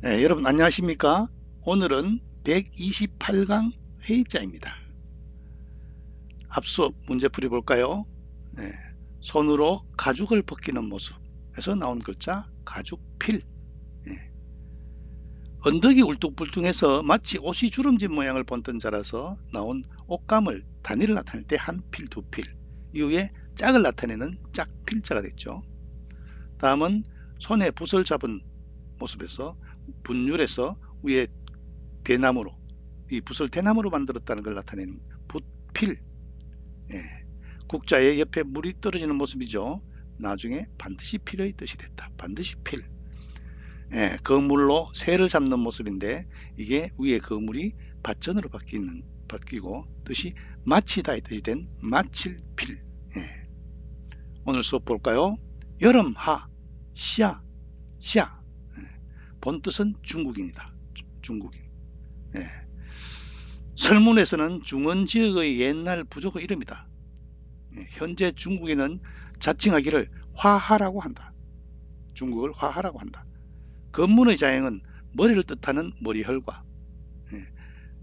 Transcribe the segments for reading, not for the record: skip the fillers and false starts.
네, 여러분 안녕하십니까? 오늘은 128강 회의자입니다. 앞서 문제 풀이 볼까요? 네, 손으로 가죽을 벗기는 모습에서 나온 글자 가죽필. 네, 언덕이 울퉁불퉁해서 마치 옷이 주름진 모양을 본뜬 자라서 나온 옷감을 단위를 나타낼 때 한 필, 두 필, 이후에 짝을 나타내는 짝필자가 됐죠. 다음은 손에 붓을 잡은 모습에서 분율에서 위에 대나무로, 이 붓을 대나무로 만들었다는 걸 나타내는 붓필. 예, 국자의 옆에 물이 떨어지는 모습이죠. 나중에 반드시 필의 뜻이 됐다. 반드시 필. 예, 거물로 새를 잡는 모습인데 이게 위에 거물이 밭전으로 바뀌고 뜻이 마치다의 뜻이 된 마칠필. 예, 오늘 수업 볼까요? 여름하 시야 시야. 예, 본 뜻은 중국인이다. 중국인. 예, 설문에서는 중원지역의 옛날 부족의 이름이다. 예, 현재 중국에는 자칭하기를 화하라고 한다. 중국을 화하라고 한다. 건문의 자형은 머리를 뜻하는 머리혈과 예,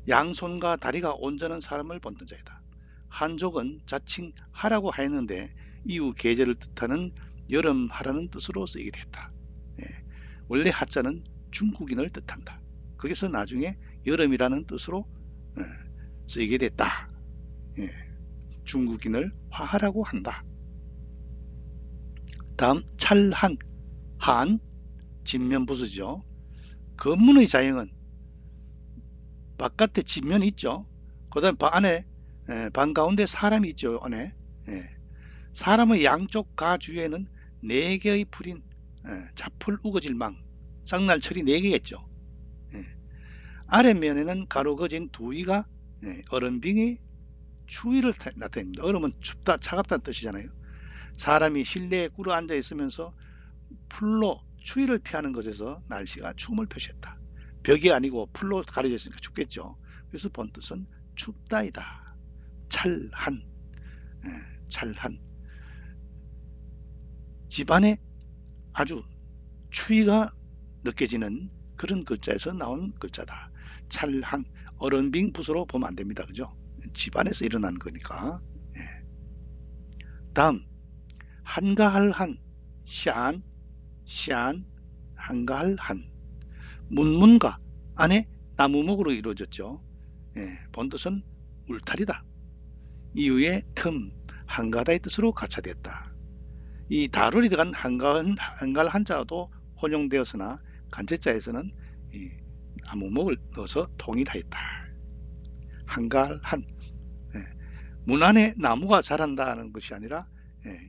양손과 다리가 온전한 사람을 본뜬 자이다. 한족은 자칭 하라고 하였는데 이후 계절을 뜻하는 여름하라는 뜻으로 쓰이게 됐다. 예, 원래 하자는 중국인을 뜻한다. 거기서 나중에 여름이라는 뜻으로 쓰이게 됐다. 예, 중국인을 화하라고 한다. 다음 찰한, 한, 진면부수죠. 건문의 자형은 바깥에 진면이 있죠. 그 다음 안에 방 가운데 사람이 있죠. 안에 사람의 양쪽 가주에는 4개의 풀인 자풀 우거질망 쌍날철이 4개겠죠. 아랫면에는 가로거진 두위가 얼음빙의 추위를 나타냅니다. 얼음은 춥다 차갑다는 뜻이잖아요. 사람이 실내에 꿇어 앉아 있으면서 풀로 추위를 피하는 것에서 날씨가 추움을 표시했다. 벽이 아니고 풀로 가려져 있으니까 춥겠죠. 그래서 본뜻은 춥다이다. 찰한, 찰한. 집안에 아주 추위가 느껴지는 그런 글자에서 나온 글자다. 찰한, 얼음빙 붓으로 보면 안 됩니다. 그죠? 집안에서 일어난 거니까. 다음, 한가할한, 샤안, 샤안, 한가할한. 문문가 안에 나무목으로 이루어졌죠. 본뜻은 울타리다. 이후에 틈, 한가다의 뜻으로 가차되었다. 이 다룰이 들어간 한갈 한자도 혼용되었으나 간제자에서는 나무목을 넣어서 통일하였다. 한갈한. 문 안에 나무가 자란다는 것이 아니라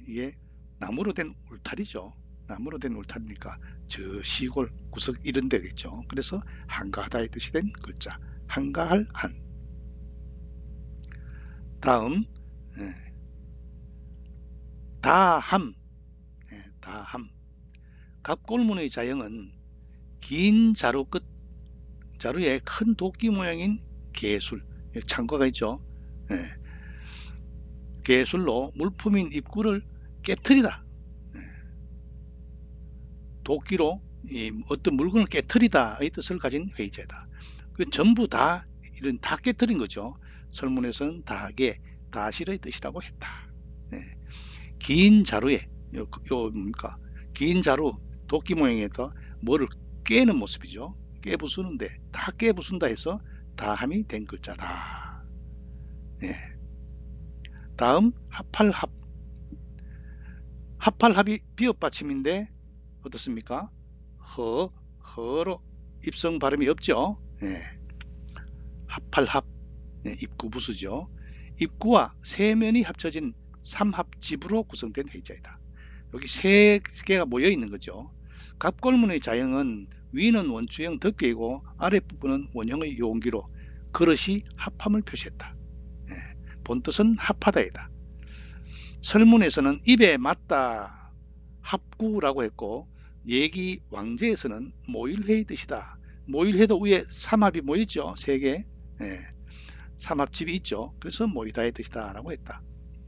이게 나무로 된 울타리죠. 나무로 된 울타리니까 저 시골 구석 이런 데겠죠. 그래서 한가하다의 뜻이 된 글자 한가할 한. 다음 다함. 다함. 갑골문의 자형은 긴 자루 끝 자루에 큰 도끼 모양인 개술 창과가 있죠. 개술로 물품인 입구를 깨트리다. 도끼로 어떤 물건을 깨트리다의 뜻을 가진 회의자다. 그 전부 다 이런 다 깨트린 거죠. 설문에서는 다하게 다실의 뜻이라고 했다. 긴 자루에 뭡니까? 긴 자루 도끼 모양에서 뭐를 깨는 모습이죠. 깨부수는데 다 깨부순다 해서 다함이 된 글자다. 다음 합할합. 합할합이 비읍 받침인데 어떻습니까? 허로 입성 발음이 없죠. 합할합. 입구 부수죠. 입구와 세면이 합쳐진 삼합집으로 구성된 회자이다. 여기 세 개가 모여 있는 거죠. 갑골문의 자형은 위는 원추형 덮개이고 아랫부분은 원형의 용기로 그릇이 합함을 표시했다. 본뜻은 합하다이다. 설문에서는 입에 맞다 합구라고 했고 얘기 왕제에서는 모일회의 뜻이다. 모일회도 위에 삼합이 모이죠. 세 개. 삼합집이 있죠. 그래서 모이다의 뜻이다 라고 했다.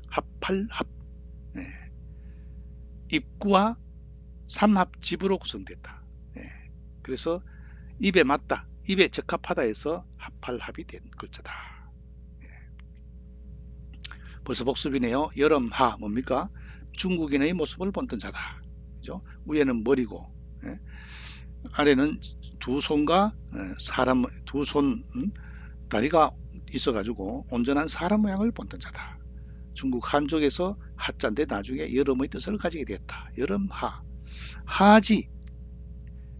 합할합. 입구와 삼합집으로 구성됐다. 그래서 입에 맞다, 입에 적합하다 해서 합할합이 된 글자다. 벌써 복습이네요. 여름하 뭡니까? 중국인의 모습을 본뜬 자다. 그죠? 위에는 머리고, 예? 아래는 두 손과 사람 두 손, 다리가 있어가지고 온전한 사람 모양을 본뜬 자다. 중국 한족에서 하자인데 나중에 여름의 뜻을 가지게 되었다. 여름하. 하지.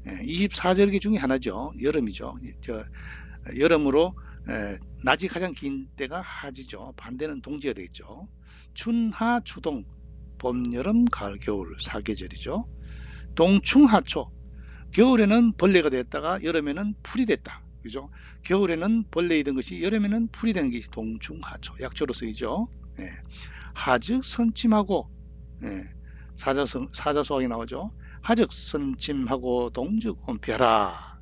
24절기 중에 하나죠. 여름이죠. 여름으로 낮이 가장 긴 때가 하지죠. 반대는 동지가 되겠죠. 춘하 추동 봄 여름 가을 겨울 4계절이죠. 동충하초 겨울에는 벌레가 됐다가 여름에는 풀이 됐다. 그죠? 겨울에는 벌레이던 것이 여름에는 풀이 되는 것이 동충하초 약조로 쓰이죠. 하즉 선침하고 사자성어가 나오죠. 하즉 선침하고 동즉 온피하라.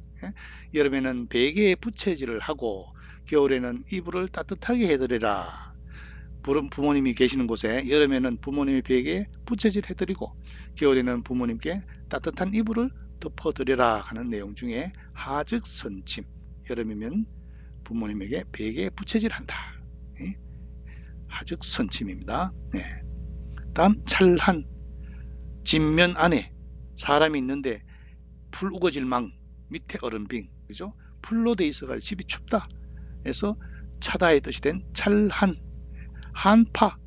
여름에는 베개에 부채질을 하고 겨울에는 이불을 따뜻하게 해드리라. 부모님이 계시는 곳에 여름에는 부모님의 베개에 부채질 해드리고 겨울에는 부모님께 따뜻한 이불을 덮어드리라 하는 내용 중에 하즉 선침, 여름이면 부모님에게 베개에 부채질한다. 하즉 선침입니다. 다음 찰한, 진면 안에 사람이 있는데 풀 우거질 망, 밑에 얼음빙, 그죠? 풀로 돼 있어가지고 집이 춥다 해서 차다의 뜻이 된 찰한, 한파,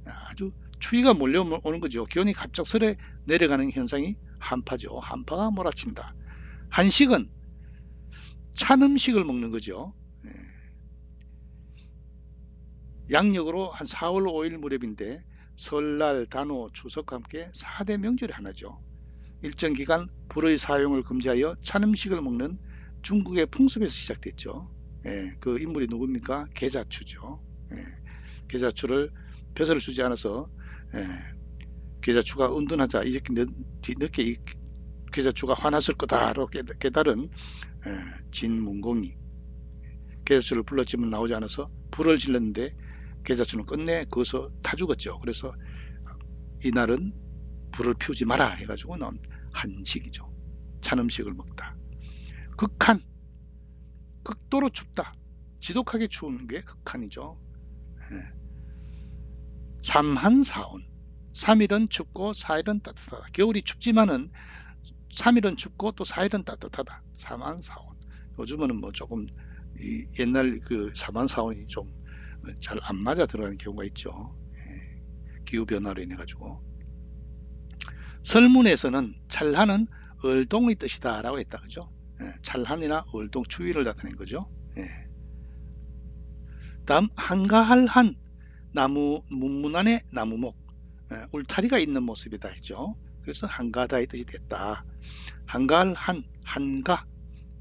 아주 추위가 몰려오는 거죠. 기온이 갑작스레 내려가는 현상이 한파죠. 한파가 몰아친다. 한식은 찬 음식을 먹는 거죠. 양력으로 한 4월 5일 무렵인데 설날, 단오, 추석과 함께 4대 명절의 하나죠. 일정 기간 불의 사용을 금지하여 찬 음식을 먹는 중국의 풍습에서 시작됐죠. 그 인물이 누굽니까? 계자추죠. 계자추를 벼슬을 주지 않아서 계자추가 은둔하자 이렇게 늦게 계자추가 화났을 거다로 깨달은 진문공이 계자추를 불렀지만 나오지 않아서 불을 질렀는데 계자추는 끝내 거기서 타 죽었죠. 그래서 이날은 불을 피우지 마라 해가지고 나온 한식이죠. 찬 음식을 먹다. 극한, 극도로 춥다. 지독하게 추운 게 극한이죠. 삼한사온, 3일은 춥고 4일은 따뜻하다. 겨울이 춥지만은 3일은 춥고 또 4일은 따뜻하다. 삼한사온. 요즘은 뭐 조금 옛날 그 삼한사온이 좀 잘 안 맞아 들어가는 경우가 있죠. 기후변화로 인해 가지고. 설문에서는 찰한은 얼동의 뜻이다 라고 했다. 그죠? 찰한이나 얼동 추위를 나타낸 거죠. 다음 한가할한, 나무 문문 안에 나무목, 울타리가 있는 모습이다 했죠. 그래서 한가하다의 뜻이 됐다. 한가할한, 한가,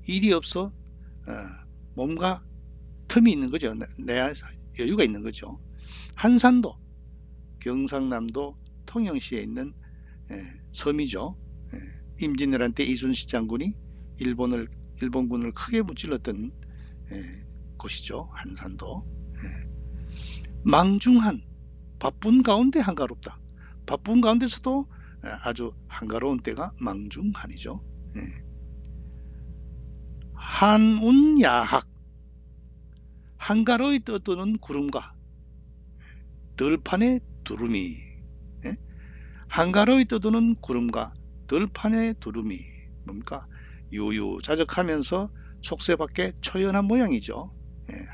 일이 없어 몸과 틈이 있는 거죠. 내 여유가 있는 거죠. 한산도, 경상남도 통영시에 있는 섬이죠. 임진왜란 때 이순신 장군이 일본군을 크게 무찔렀던 곳이죠. 한산도. 망중한, 바쁜 가운데 한가롭다. 바쁜 가운데서도 아주 한가로운 때가 망중한이죠. 한운야학, 한가로이 떠도는 구름과 들판의 두루미. 한가로이 떠도는 구름과 들판의 두루미. 뭡니까? 유유자적하면서 속세밖에 초연한 모양이죠.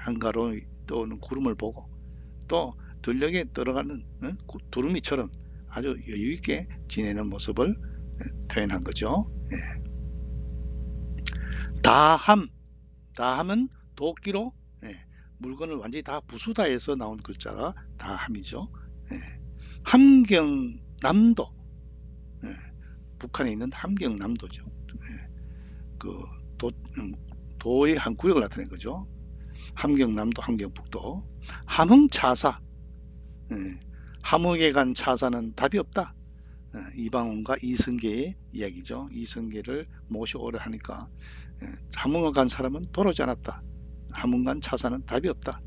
한가로이 떠오는 구름을 보고 또 들녘에 들어가는 두루미처럼 아주 여유있게 지내는 모습을 표현한 거죠. 다함, 다함은 도끼로 물건을 완전히 다 부수다해서 나온 글자가 다함이죠. 함경남도, 북한에 있는 함경남도죠. 그 도의 한 구역을 나타낸 거죠. 함경남도, 함경북도. 함흥차사, 함흥에 간 차사는 답이 없다. 이방원과 이성계의 이야기죠. 이성계를 모셔오려 하니까 함흥에 간 사람은 돌아오지 않았다. 함흥 간 차사는 답이 없다.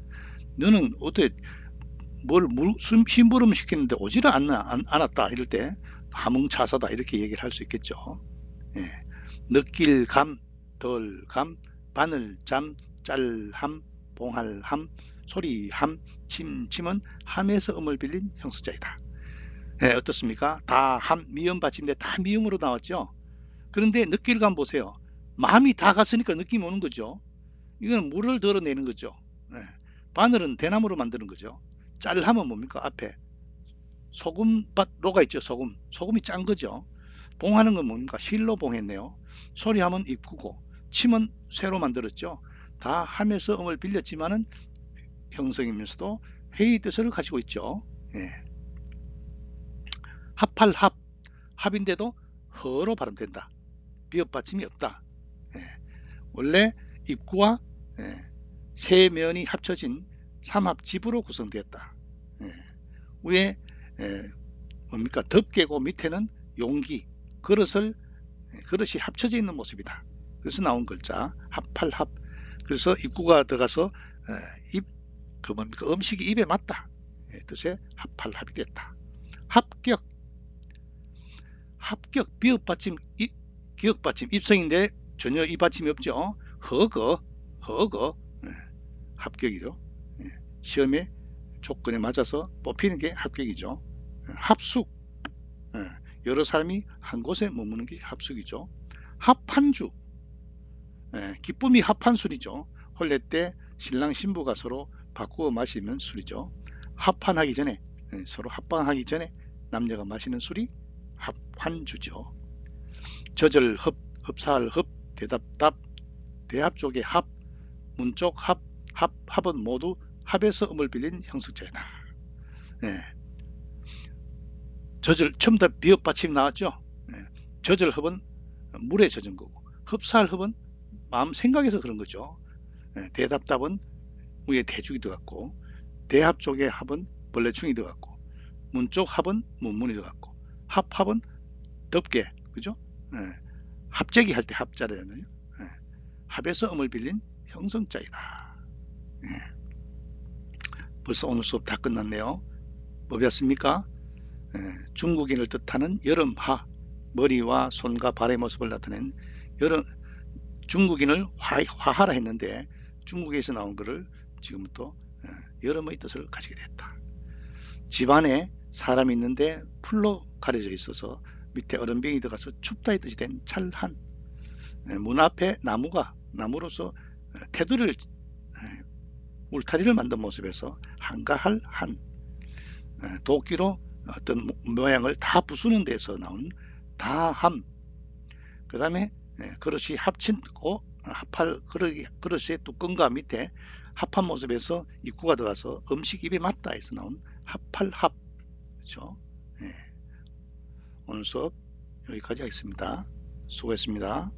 너는 어떻게 뭘 심부름 시키는데 오지를 않았다. 이럴 때 함흥차사다 이렇게 얘기를 할 수 있겠죠. 느낄감, 덜감, 바늘잠, 짤함, 봉할함, 소리함, 침침은 함에서 음을 빌린 형수자이다. 네, 어떻습니까? 다 함, 미음 받침인데 다 미음으로 나왔죠. 그런데 느낄감 보세요. 마음이 다 갔으니까 느낌이 오는 거죠. 이건 물을 덜어내는 거죠. 네. 바늘은 대나무로 만드는 거죠. 짤하면 뭡니까? 앞에 소금밭로가 있죠. 소금이 짠 거죠. 봉하는 건 뭡니까? 실로 봉했네요. 소리하면 입구고, 침은 쇠로 만들었죠. 다 함에서 음을 빌렸지만은 형성이면서도 회의 뜻을 가지고 있죠. 예. 합할 합인데도 허로 발음된다. 비읍 받침이 없다. 예. 원래 입구와 세 면이 합쳐진 삼합집으로 구성되었다. 예. 위에 뭡니까? 덮개고 밑에는 용기, 그릇이 합쳐져 있는 모습이다. 그래서 나온 글자 합할합. 그래서 입구가 들어가서 그 뭡니까? 음식이 입에 맞다. 뜻의 합할합이 됐다. 합격 비읍 받침 기역 받침 입성인데 전혀 이 받침이 없죠. 허거 합격이죠. 시험에 조건에 맞아서 뽑히는 게 합격이죠. 합숙 여러 사람이 한 곳에 머무는 게 합숙이죠. 합한주 기쁨이 합한 술이죠. 혼례 때 신랑 신부가 서로 바꾸어 마시는 술이죠. 합한하기 전에 서로 합방하기 전에 남녀가 마시는 술이 합환주죠. 저절 흡사할 흡, 대답답, 대합 쪽의 합, 문쪽 합은 모두 합에서 음을 빌린 형식자이다. 저절 처음 다 비읍 받침 나왔죠. 저절 흡은 물에 젖은 거고, 흡사할 흡은 마음 생각에서 그런 거죠. 대답답은 위에 대죽이 들어갔고, 대합 쪽의 합은 벌레충이 들어갔고, 문쪽 합은 문문이 들어갔고, 합은 덮개, 그죠? 합재기 할 때 합자잖아요. 합에서 음을 빌린 형성자이다. 벌써 오늘 수업 다 끝났네요. 뭐 배웠습니까? 중국인을 뜻하는 여름하, 머리와 손과 발의 모습을 나타낸 중국인을 화하라 했는데 중국에서 나온 것을 지금부터 여름의 뜻을 가지게 됐다. 집안에 사람이 있는데 풀로 가려져 있어서 밑에 얼음병이 들어가서 춥다의 뜻이 된 찰한. 문 앞에 나무로서 테두리를 울타리를 만든 모습에서 한가할 한. 도끼로 어떤 모양을 다 부수는 데서 나온 다함. 그 다음에 그릇이 합친고 합할 그릇의 뚜껑과 밑에 합한 모습에서 입구가 들어가서 음식 입에 맞다 해서 나온 합할합. 그렇죠? 오늘 수업 여기까지 하겠습니다. 수고했습니다.